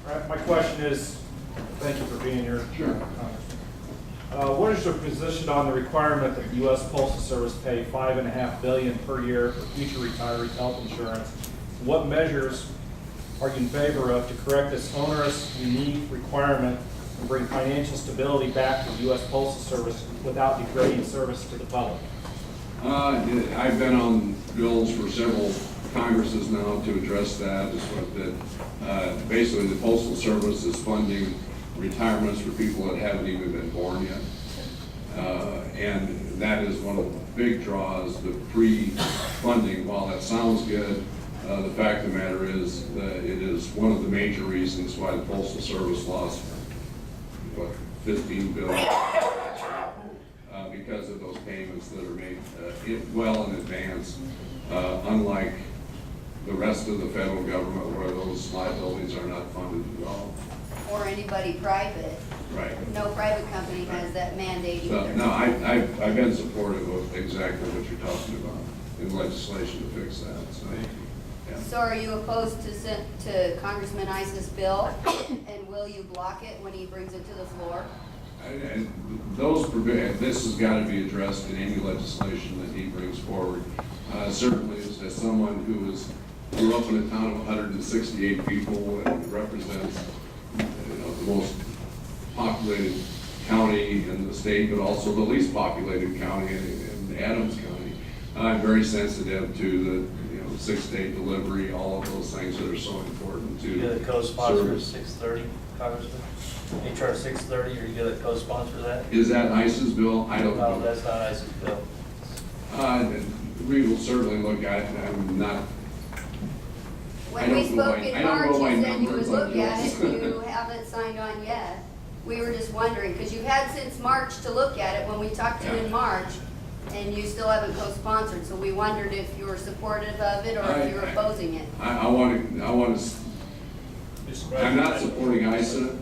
My question is, thank you for being here. Sure. What is your position on the requirement that the U.S. Postal Service pay $5.5 billion per year for future retirees' health insurance? What measures are you in favor of to correct this onerous, unique requirement and bring financial stability back to the U.S. Postal Service without degrading service to the public? I've been on bills for several Congresses now to address that. Basically, the Postal Service is funding retirements for people that haven't even been born yet. And that is one of the big draws, the pre-funding. While that sounds good, the fact of the matter is that it is one of the major reasons why the Postal Service lost, what, $15 billion because of those payments that are made well in advance, unlike the rest of the federal government where those liabilities are not funded at all. Or anybody private. Right. No private company has that mandate either. No, I've been supportive of exactly what you're talking about in legislation to fix that. So, yeah. So are you opposed to Congressman Ice's bill, and will you block it when he brings it to the floor? And this has got to be addressed in any legislation that he brings forward. Certainly, as someone who grew up in a town of 168 people and represents the most populated county in the state, but also the least populated county in Adams County, I'm very sensitive to the 6-day delivery, all of those things that are so important to You get a co-sponsor at service. 6:30, Congressman? HR 6:30, or you get a co-sponsor that? Is that ICE's bill? I don't know. No, that's not ICE's bill. We will certainly look at it. I'm not. When we spoke in March, you said you would numbers on look at it, bills. you haven't signed on yet. We were just wondering, because you've had since March to look at it when we talked to you in March, and you still haven't co-sponsored, so we wondered if you were supportive of it or if you were opposing it. I want to. I'm not supporting ISA.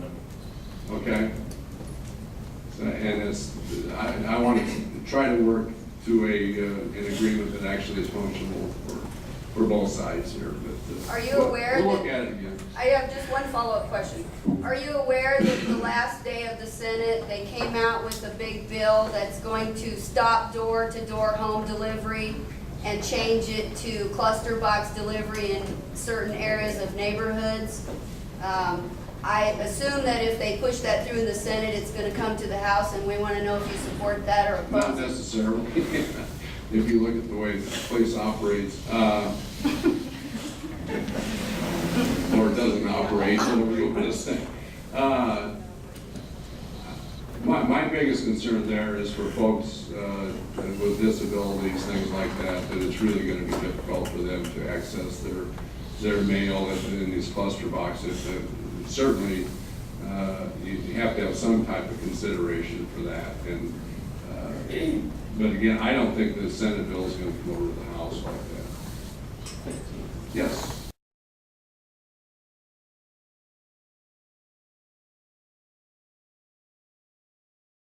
Okay. So, and I want to try to work to an agreement that actually is functional for both sides here. But, Are you aware we'll look that- at it again. I have just one follow-up question. Are you aware that the last day of the Senate, they came out with a big bill that's going to stop door-to-door home delivery and change it to cluster box delivery in certain areas of neighborhoods? I assume that if they push that through in the Senate, it's going to come to the House, and we want to know if you support that or Not oppose it. necessarily. If you look at the way the place operates, or it doesn't operate, whatever you want to say. My biggest concern there is for folks with disabilities, things like that, that it's really going to be difficult for them to access their mail in these cluster boxes. Certainly, you have to have some type of consideration for that. And but again, I don't think the Senate bill is going to come over to the House like that. Yes.